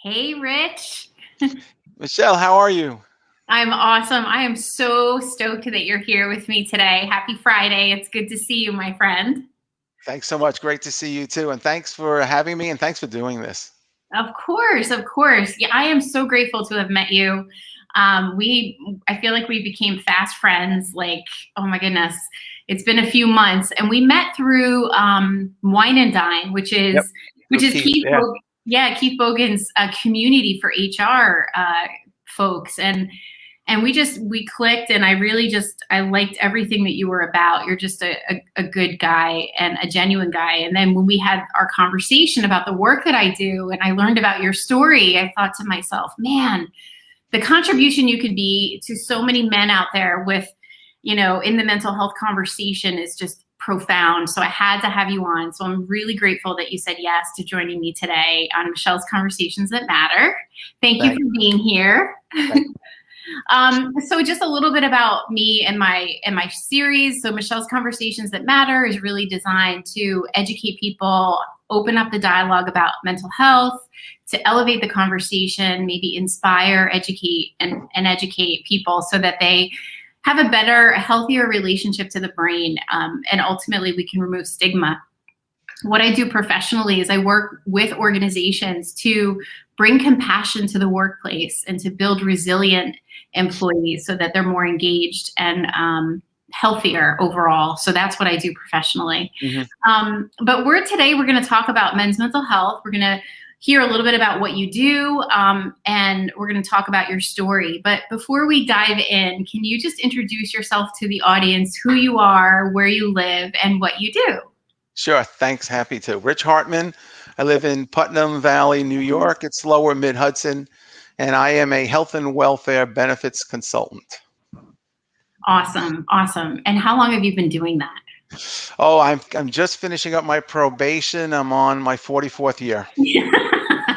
Hey, Rich. Michelle, how are you? I'm awesome. I am so stoked that you're here with me today. Happy Friday. It's good to see you, my friend. Thanks so much. Great to see you too. And thanks for having me and thanks for doing this. Of course, of course. Yeah, I am so grateful to have met you. I feel like we became fast friends. Like, oh my goodness, it's been a few months, and we met through Wine and Dine, which Yep. is which With is Keith. Keith. Yeah. Yeah, Keith Bogan's community for HR folks, and we clicked, and I liked everything that you were about. You're just a good guy and a genuine guy. And then when we had our conversation about the work that I do and I learned about your story, I thought to myself, man, the contribution you could be to so many men out there with, in the mental health conversation is just profound. So I had to have you on. So I'm really grateful that you said yes to joining me today on Michelle's Conversations That Matter. Thank you Thank, for being here. thank So just a little bit about me and my series. So Michelle's Conversations That Matter is really designed to educate people, open up the dialogue about mental health, to elevate the conversation, maybe inspire, educate, and educate people so that they have a better, a healthier relationship to the brain, and ultimately we can remove stigma. What I do professionally is I work with organizations to bring compassion to the workplace and to build resilient employees so that they're more engaged and healthier overall. So that's what I do professionally. you. But today we're going to talk about men's mental health. We're going to hear a little bit about what you do, and we're going to talk about your story. But before we dive in, can you just introduce yourself to the audience, who you are, where you live, and what you do? Sure. Thanks. Happy to. Rich Hartman. I live in Putnam Valley, New York. It's lower mid Hudson. And I am a health and welfare benefits consultant. Awesome, awesome. And how long have you been doing that? Oh, I'm just finishing up my probation. I'm on my 44th year.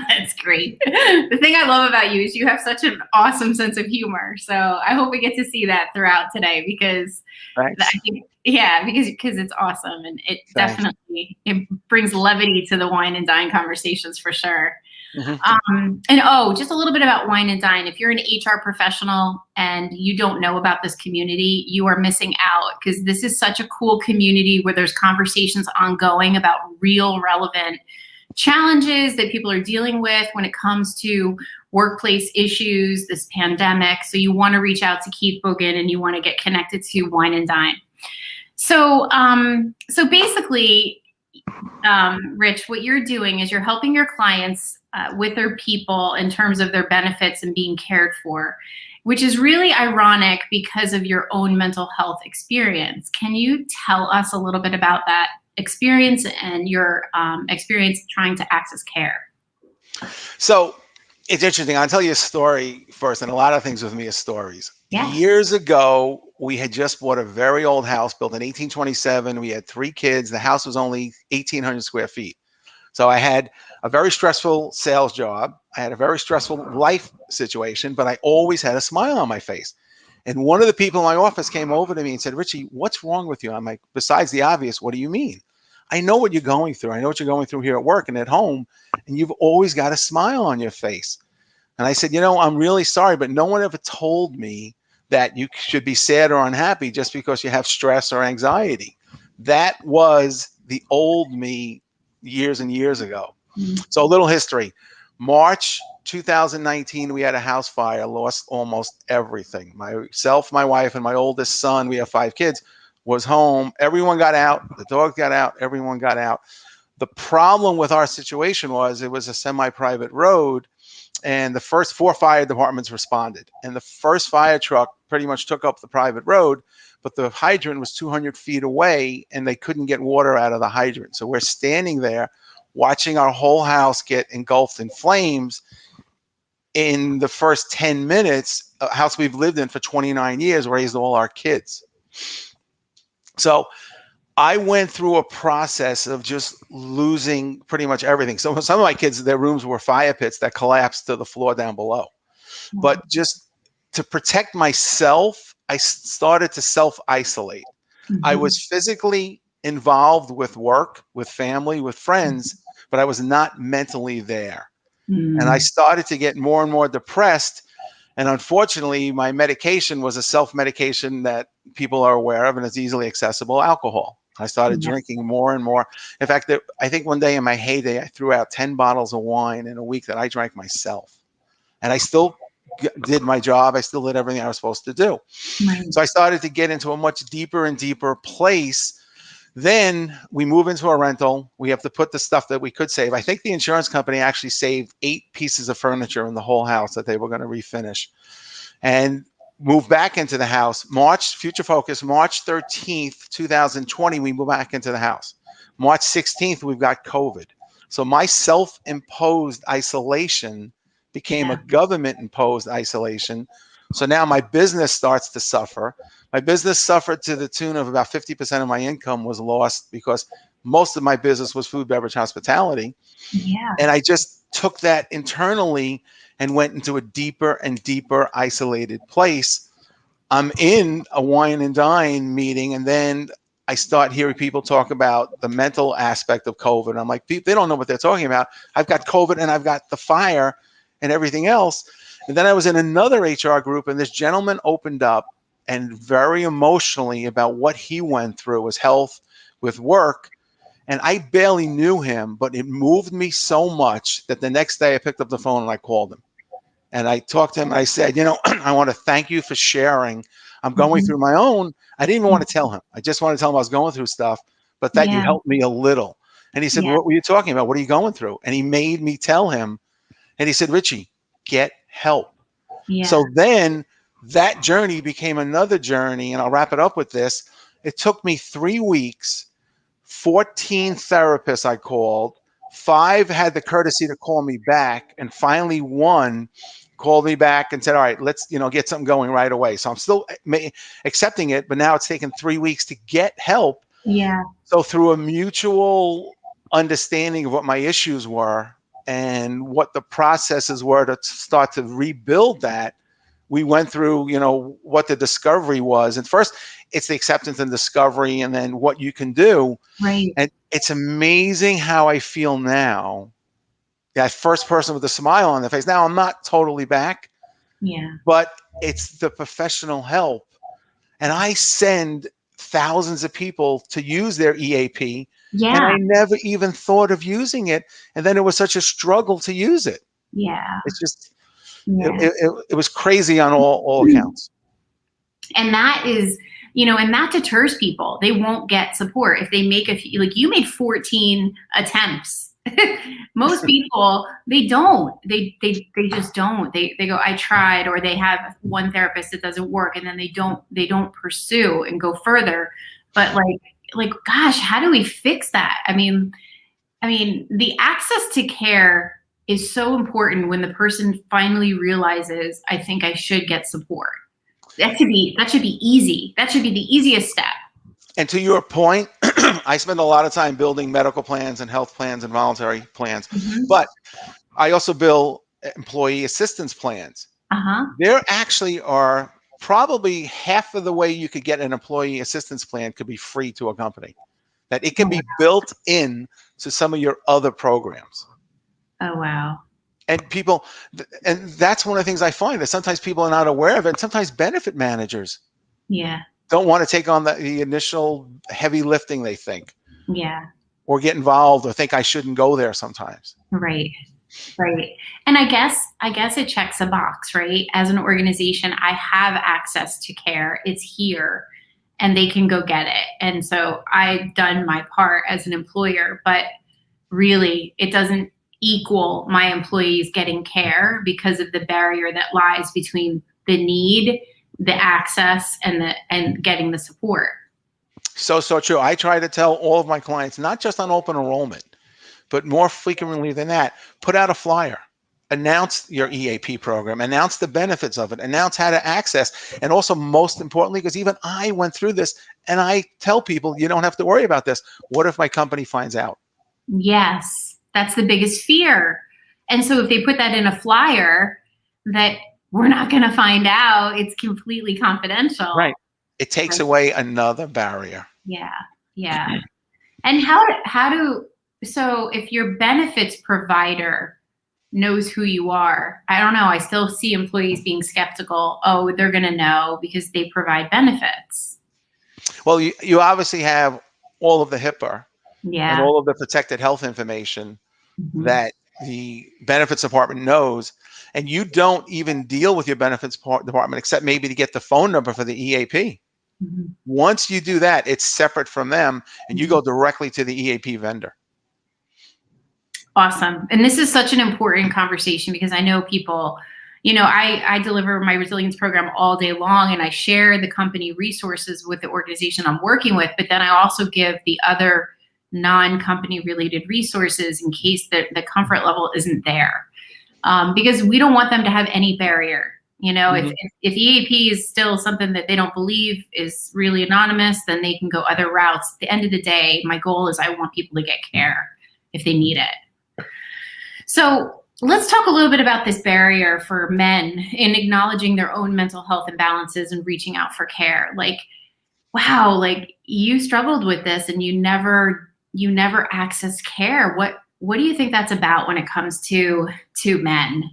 That's great. The thing I love about you is you have such an awesome sense of humor. So I hope we get to see that throughout today because Thanks. I think, yeah, because it's awesome and it Thanks. definitely it brings levity to the wine and dine conversations for sure. Mhm. And just a little bit about Wine and Dine. If you're an HR professional and you don't know about this community, you are missing out because this is such a cool community where there's conversations ongoing about real relevant challenges that people are dealing with when it comes to workplace issues, this pandemic. So you want to reach out to Keith Bogan and you want to get connected to Wine and Dine. So basically, Rich, what you're doing is you're helping your clients with their people in terms of their benefits and being cared for, which is really ironic because of your own mental health experience. Can you tell us a little bit about that experience and your experience trying to access care? So it's interesting. I'll tell you a story first, and a lot of things with me are stories. Yeah. Years ago, we had just bought a very old house built in 1827. We had 3 kids. The house was only 1,800 square feet. So I had a very stressful sales job. I had a very stressful life situation, but I always had a smile on my face. And one of the people in my office came over to me and said, Richie, what's wrong with you? I'm like, besides the obvious, what do you mean? I know what you're going through. I know what you're going through here at work and at home, and you've always got a smile on your face. And I said, I'm really sorry, but no one ever told me that you should be sad or unhappy just because you have stress or anxiety. That was the old me years and years ago. Mm-hmm. So a little history. March 2019, we had a house fire, lost almost everything. Myself, my wife, and my oldest son, we have 5 kids, was home. Everyone got out. The dog got out. Everyone got out. The problem with our situation was it was a semi-private road, and the first 4 fire departments responded. And the first fire truck pretty much took up the private road, but the hydrant was 200 feet away, and they couldn't get water out of the hydrant. So we're standing there watching our whole house get engulfed in flames. In the first 10 minutes, a house we've lived in for 29 years, raised all our kids. So I went through a process of just losing pretty much everything. So some of my kids, their rooms were fire pits that collapsed to the floor down below. But just to protect myself, I started to self-isolate. I Mm-hmm. was physically involved with work, with family, with friends, but I was not mentally there. And I started to get more and more depressed. And unfortunately, my medication was a self-medication that people are aware of and it's easily accessible, alcohol. I started drinking more and more. In fact, I think one day in my heyday, I threw out 10 bottles of wine in a week that I drank myself. And I still did my job. I still did everything I was supposed to do. Right. So I started to get into a much deeper and deeper place. Then we move into a rental. We have to put the stuff that we could save. I think the insurance company actually saved 8 pieces of furniture in the whole house that they were going to refinish and move back into the house. Future focus, March 13th, 2020, we move back into the house. March 16th, we've got COVID. So my self-imposed isolation became a government-imposed isolation. So now my business starts to suffer. My business suffered to the tune of about 50% of my income was lost because most of my business was food, beverage, hospitality. Yeah. And I just took that internally and went into a deeper and deeper isolated place. I'm in a wine and dine meeting, and then I start hearing people talk about the mental aspect of COVID. I'm like, they don't know what they're talking about. I've got COVID and I've got the fire and everything else. And then I was in another HR group, and this gentleman opened up and very emotionally about what he went through, his health with work. And I barely knew him, but it moved me so much that the next day I picked up the phone and I called him. And I talked to him and I said, I want to thank you for sharing. I'm going through my own. I didn't even want to tell him. I just wanted to tell him I was going through stuff, but that you helped me a little. And he said, what were you talking about? What are you going through? And he made me tell him. And he said, Richie, get help. So then that journey became another journey. And I'll wrap it up with this. It took me 3 weeks, 14 therapists I called. 5 had the courtesy to call me back, and finally 1 called me back and said, all right, let's get something going right away. So I'm still accepting it, but now it's taken 3 weeks to get help. Yeah. So through a mutual understanding of what my issues were and what the processes were to start to rebuild that, we went through, what the discovery was. And first, it's the acceptance and discovery, and then what you can do. Right. And it's amazing how I feel now. That first person with a smile on their face. Now I'm not totally back. Yeah. But it's the professional help. And I send thousands of people to use their EAP. Yeah. And I never even thought of using it. And then it was such a struggle to use it. Yeah. It's just, it was crazy on all accounts. And that is, and that deters people. They won't get support if they make you made 14 attempts. Most people, they don't. They just don't. They go, I tried, or they have one therapist that doesn't work, and then they don't pursue and go further. But like, gosh, how do we fix that? I mean, the access to care is so important when the person finally realizes, I think I should get support. That should be easy. That should be the easiest step. And to your point, I spend a lot of time building medical plans and health plans and voluntary plans, but I also build employee assistance plans. There actually are probably half of the way you could get an employee assistance plan could be free to a company, that it can be built in to some of your other programs. Oh, wow. And that's one of the things I find, that sometimes people are not aware of it. Sometimes benefit managers don't want to take on the initial heavy lifting, they think. Or get involved, or think I shouldn't go there sometimes. Right. And I guess it checks a box, right? As an organization, I have access to care. It's here, and they can go get it. And so I've done my part as an employer, but really it doesn't equal my employees getting care because of the barrier that lies between the need, the access, and getting the support. So true. I try to tell all of my clients, not just on open enrollment, but more frequently than that, put out a flyer, announce your EAP program, announce the benefits of it, announce how to access. And also, most importantly, because even I went through this, and I tell people, you don't have to worry about this. What if my company finds out? Yes. That's the biggest fear. And so if they put that in a flyer that we're not going to find out, it's completely confidential. Right. It takes away another barrier. Yeah. And so if your benefits provider knows who you are. I don't know. I still see employees being skeptical. Oh, they're going to know because they provide benefits. Well, you obviously have all of the HIPAA and Yeah. all of the protected health information Mhm. that the benefits department knows, and you don't even deal with your benefits department except maybe to get the phone number for the EAP. Mhm. Once you do that, it's separate from them, and you Mhm. go directly to the EAP vendor. Awesome. And this is such an important conversation because I know people, I deliver my resilience program all day long and I share the company resources with the organization I'm working with, but then I also give the other non-company related resources in case the comfort level isn't there. Because we don't want them to have any barrier. Mhm. If EAP is still something that they don't believe is really anonymous, then they can go other routes. At the end of the day, my goal is I want people to get care if they need it. So let's talk a little bit about this barrier for men in acknowledging their own mental health imbalances and reaching out for care. Like, wow, like you struggled with this and you never accessed care. What do you think that's about when it comes to men?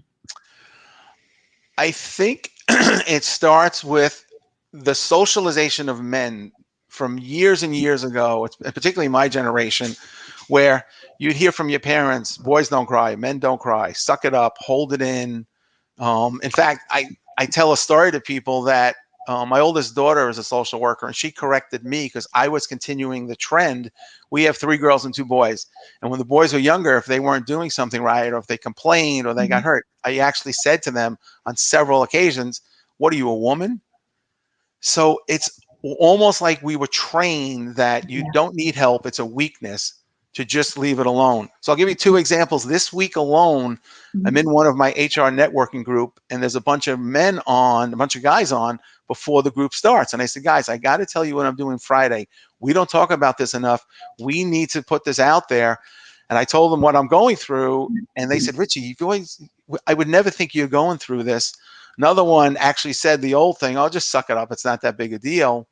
I think it starts with the socialization of men from years and years ago, particularly my generation, where you'd hear from your parents, boys don't cry, men don't cry, suck it up, hold it in. In fact, I tell a story to people that my oldest daughter is a social worker, and she corrected me because I was continuing the trend. We have 3 girls and 2 boys. And when the boys were younger, if they weren't doing something right, or if they complained or they got Mhm. hurt, I actually said to them on several occasions, "What are you, a woman?" So it's almost like we were trained that you Yeah. don't need help. It's a weakness to just leave it alone. So I'll give you 2 examples. This week alone, I'm Mhm. in one of my HR networking group, and there's a bunch of men on, a bunch of guys on before the group starts. And I said, guys, I got to tell you what I'm doing Friday. We don't talk about this enough. We need to put this out there. And I told them what I'm going through, and they said, Richie, I would never think you're going through this. Another one actually said the old thing, "I'll just suck it up. It's not that big a deal."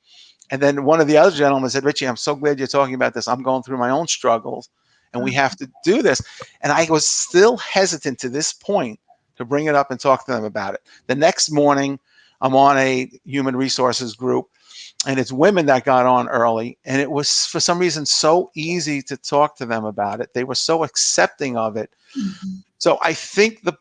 And then one of the other gentlemen said, "Richie, I'm so glad you're talking about this. I'm going through my own struggles, and we have to do this." And I was still hesitant to this point to bring it up and talk to them about it. The next morning, I'm on a human resources group, and it's women that got on early. And it was, for some reason, so easy to talk to them about it. They were so accepting of it. Mhm. So I think the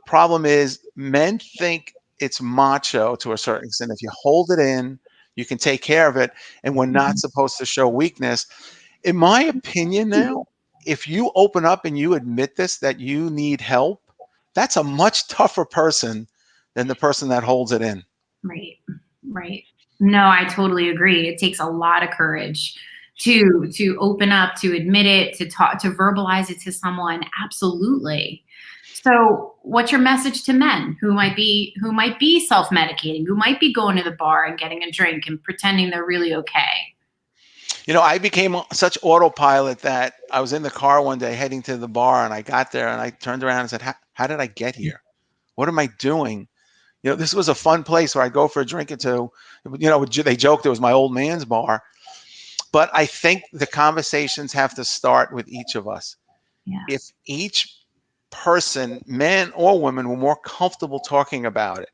problem is men think it's macho to a certain extent. If you hold it in, you can take care of it, and we're not Mhm. supposed to show weakness. In my opinion, now, if you open up and you admit this that you need help, that's a much tougher person than the person that holds it in. Right. Right. No, I totally agree. It takes a lot of courage to open up, to admit it, to talk, to verbalize it to someone. Absolutely. So, what's your message to men who might be self-medicating, who might be going to the bar and getting a drink and pretending they're really okay? I became such autopilot that I was in the car one day heading to the bar, and I got there and I turned around and said, how did I get here? What am I doing? This was a fun place where I'd go for a drink or two. They joked it was my old man's bar. But I think the conversations have to start with each of us. Yeah. If each person, men or women, were more comfortable talking about it,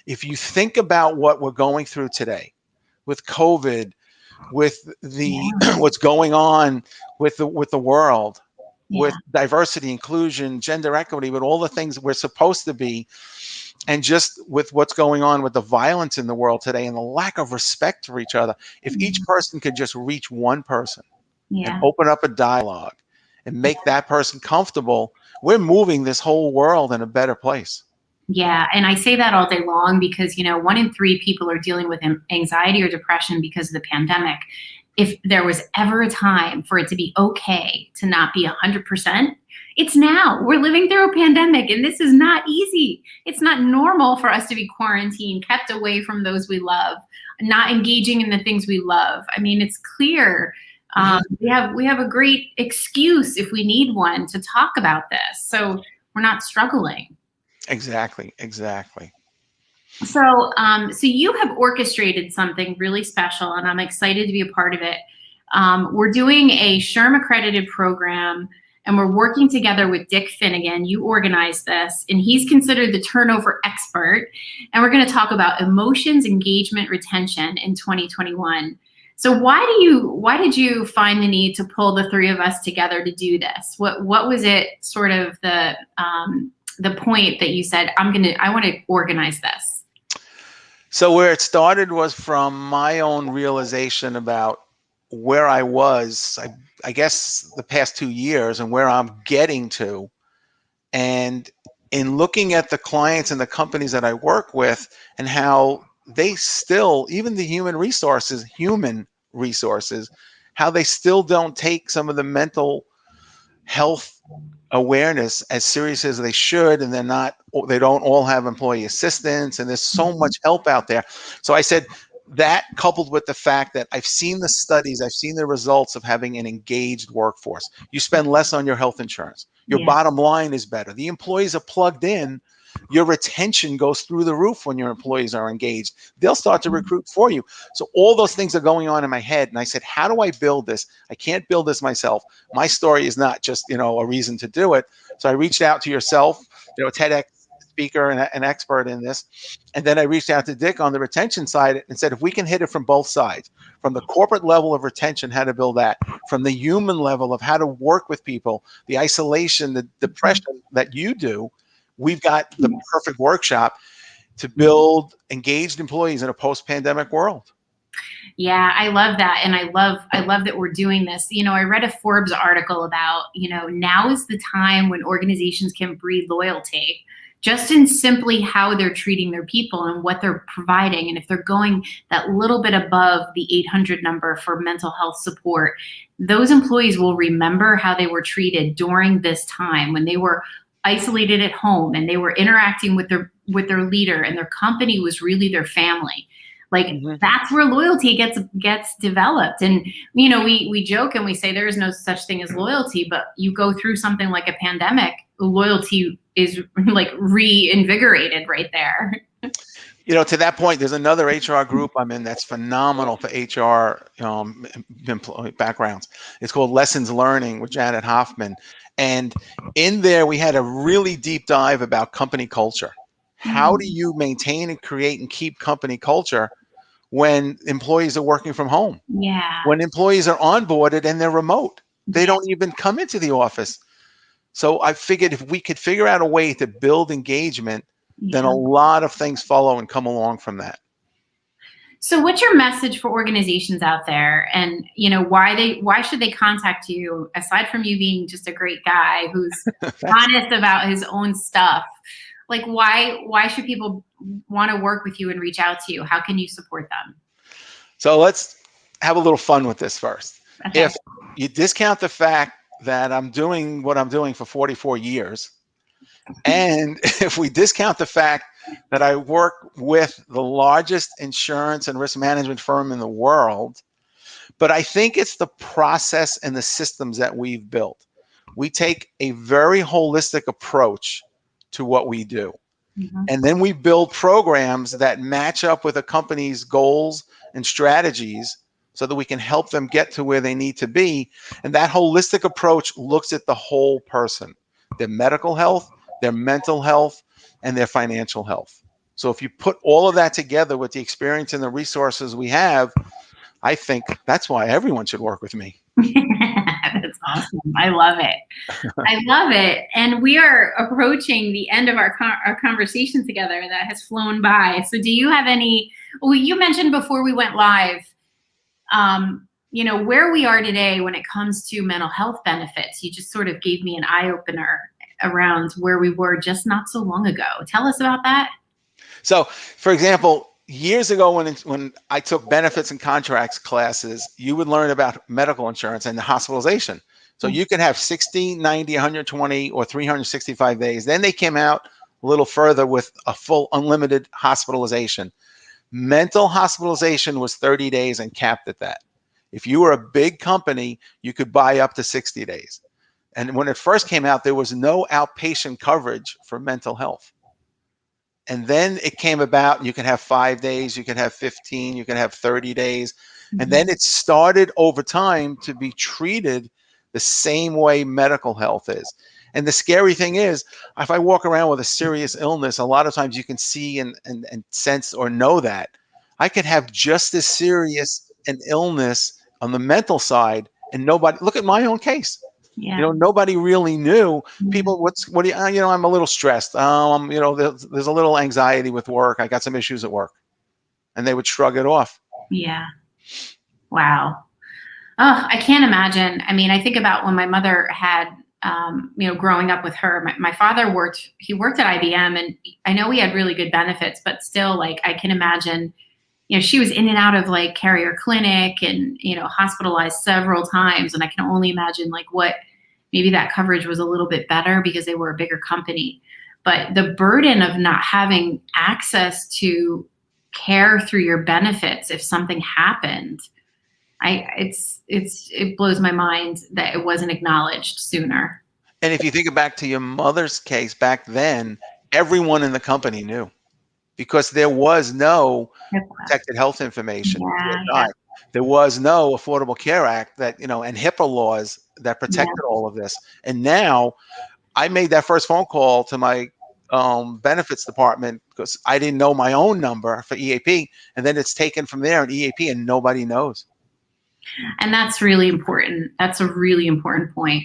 if you think about what we're going through today with COVID, with the Yeah. what's going on with the world, with Yeah. diversity, inclusion, gender equity, with all the things we're supposed to be, and just with what's going on with the violence in the world today and the lack of respect for each other, if each Mhm. person could just reach one person and Yeah. open up a dialogue and make that person comfortable, we're moving this whole world in a better place. Yeah, and I say that all day long because, 1 in 3 people are dealing with anxiety or depression because of the pandemic. If there was ever a time for it to be okay to not be 100%, it's now. We're living through a pandemic and this is not easy. It's not normal for us to be quarantined, kept away from those we love, not engaging in the things we love. I mean, it's clear. Mhm. We have a great excuse if we need one to talk about this. So we're not struggling. Exactly. So you have orchestrated something really special, and I'm excited to be a part of it. We're doing a SHRM accredited program, and we're working together with Dick Finnegan. You organized this, and he's considered the turnover expert. And we're going to talk about emotions, engagement, retention in 2021. So why did you find the need to pull the three of us together to do this? What was it sort of the point that you said, I want to organize this? So where it started was from my own realization about where I was, I guess the past 2 years, and where I'm getting to. And in looking at the clients and the companies that I work with and how they still, even the human resources, how they still don't take some of the mental health awareness as serious as they should, and they don't all have employee assistance, and there's so much help out there. So I said, that coupled with the fact that I've seen the studies, I've seen the results of having an engaged workforce. You spend less on your health insurance. Your bottom line is better. The employees are plugged in. Your retention goes through the roof when your employees are engaged. They'll start to recruit for you. So all those things are going on in my head. And I said, how do I build this? I can't build this myself. My story is not just, a reason to do it. So I reached out to yourself, a TEDx speaker and an expert in this. And then I reached out to Dick on the retention side and said, if we can hit it from both sides, from the corporate level of retention, how to build that, from the human level of how to work with people, the isolation, the depression that you do, we've got the perfect workshop to build engaged employees in a post-pandemic world. Yeah, I love that. And I love that we're doing this. I read a Forbes article about, now is the time when organizations can breed loyalty, just in simply how they're treating their people and what they're providing. And if they're going that little bit above the 800 number for mental health support, those employees will remember how they were treated during this time when they were isolated at home and they were interacting with their leader, and their company was really their family. That's where loyalty gets developed. And we joke and we say there is no such thing as loyalty, but you go through something like a pandemic, loyalty is reinvigorated right there. To that point, there's another HR group I'm in that's phenomenal for HR backgrounds. It's called Lessons Learning with Janet Hartman. And in there, we had a really deep dive about company culture. How do you maintain and create and keep company culture when employees are working from home? Yeah. When employees are onboarded and they're remote, they don't even come into the office. So I figured if we could figure out a way to build engagement, then a lot of things follow and come along from that. So what's your message for organizations out there, and why should they contact you, aside from you being just a great guy who's honest about his own stuff? Why should people want to work with you and reach out to you? How can you support them? So let's have a little fun with this first. Okay. If you discount the fact that I'm doing what I'm doing for 44 years, and if we discount the fact that I work with the largest insurance and risk management firm in the world, but I think it's the process and the systems that we've built. We take a very holistic approach to what we do. And then we build programs that match up with a company's goals and strategies so that we can help them get to where they need to be. And that holistic approach looks at the whole person, their medical health, their mental health, and their financial health. So if you put all of that together with the experience and the resources we have, I think that's why everyone should work with me. That's awesome. I love it. I love it. And we are approaching the end of our conversation together that has flown by. So do you have you mentioned before we went live, where we are today when it comes to mental health benefits. You just sort of gave me an eye opener around where we were just not so long ago. Tell us about that. So, for example, years ago when I took benefits and contracts classes, you would learn about medical insurance and the hospitalization. So you could have 60, 90, 120, or 365 days. Then they came out a little further with a full unlimited hospitalization. Mental hospitalization was 30 days and capped at that. If you were a big company, you could buy up to 60 days. And when it first came out, there was no outpatient coverage for mental health. And then it came about, you can have 5 days, you can have 15, you can have 30 days. And then it started over time to be treated the same way medical health is. And the scary thing is, if I walk around with a serious illness, a lot of times you can see and sense or know that I could have just as serious an illness on the mental side, and nobody look at my own case. Yeah. Nobody really knew. Yeah. People, what do you, I'm a little stressed. There's a little anxiety with work. I got some issues at work, and they would shrug it off. Yeah. Wow. Oh, I can't imagine. I mean, I think about when my mother had, growing up with her, my father worked at IBM, and I know he had really good benefits, but still, like, I can imagine, she was in and out of like Carrier Clinic and, hospitalized several times. And I can only imagine like what, maybe that coverage was a little bit better because they were a bigger company, but the burden of not having access to care through your benefits if something happened, it blows my mind that it wasn't acknowledged sooner. And if you think back to your mother's case back then, everyone in the company knew because there was no protected health information. Yeah. There was no Affordable Care Act that, and HIPAA laws that protected all of this. And now I made that first phone call to my benefits department because I didn't know my own number for EAP. And then it's taken from there in EAP and nobody knows. And that's really important. That's a really important point.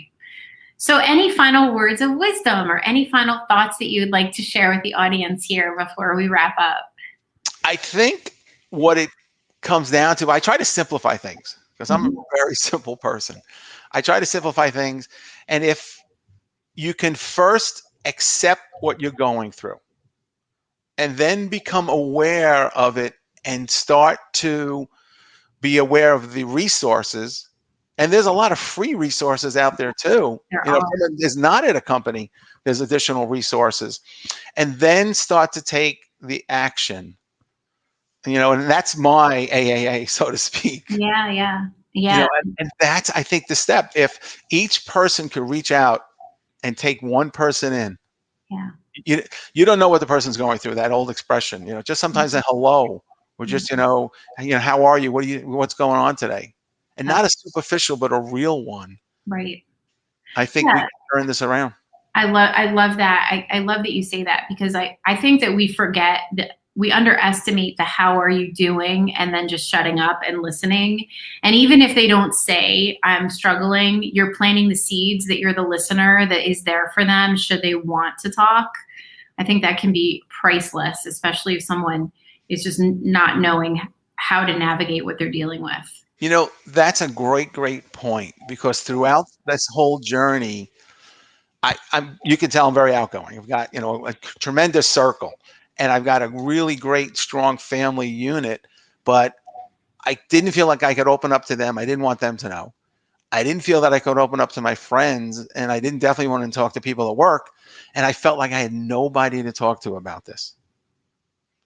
So any final words of wisdom or any final thoughts that you would like to share with the audience here before we wrap up? I think what it comes down to, I try to simplify things because I'm a very simple person. I try to simplify things. And if you can first accept what you're going through and then become aware of it and start to be aware of the resources. And there's a lot of free resources out there too. If someone is not at a company, there's additional resources. And then start to take the action. And that's my AAA, so to speak. Yeah. And that's, I think, the step. If each person could reach out and take one person in, you don't know what the person's going through. That old expression, just sometimes a hello, or just how are you? What's going on today? And not a superficial, but a real one. Right. I think we can turn this around. I love that. I love that you say that because I think that we forget that we underestimate the how are you doing and then just shutting up and listening. And even if they don't say I'm struggling, you're planting the seeds that you're the listener that is there for them should they want to talk. I think that can be priceless, especially if someone is just not knowing how to navigate what they're dealing with. That's a great point because throughout this whole journey, you can tell I'm very outgoing. I've got, a tremendous circle and I've got a really great, strong family unit, but I didn't feel like I could open up to them. I didn't want them to know. I didn't feel that I could open up to my friends, and I didn't definitely want to talk to people at work. And I felt like I had nobody to talk to about this.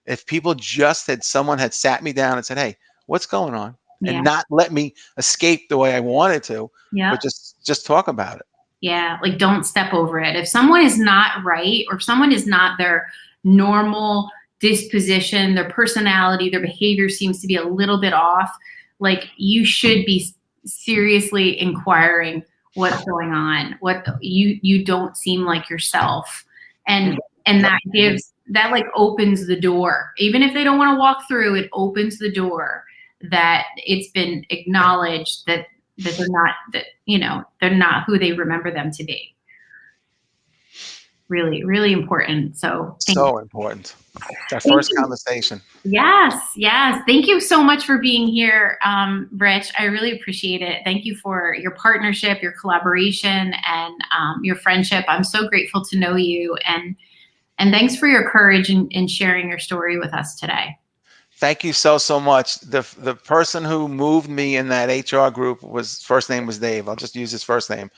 If people someone had sat me down and said, hey, what's going on? And not let me escape the way I wanted to, but just talk about it. Yeah, like don't step over it. If someone is not right or if someone is not their normal disposition, their personality, their behavior seems to be a little bit off, like you should be seriously inquiring what's going on. You don't seem like yourself. And that like opens the door. Even if they don't want to walk through, it opens the door that it's been acknowledged that they're not who they remember them to be. Really, really important. So important. That first conversation. Yes. Thank you so much for being here, Rich. I really appreciate it. Thank you for your partnership, your collaboration, and your friendship. I'm so grateful to know you, and thanks for your courage in sharing your story with us today. Thank you so much. The person who moved me in that HR group first name was Dave. I'll just use his first name.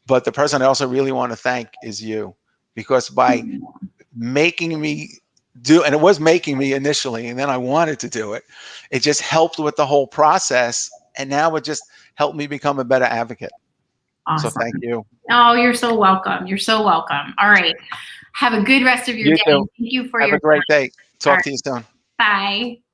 But the person I also really want to thank is you, because by making me do, and it was making me initially, and then I wanted to do it, it just helped with the whole process. And now it just helped me become a better advocate. Awesome. So thank you. Oh, you're so welcome. You're so welcome. All right. Have a good rest of your day. Too. Thank you for Have a great day. Talk to you soon. Bye.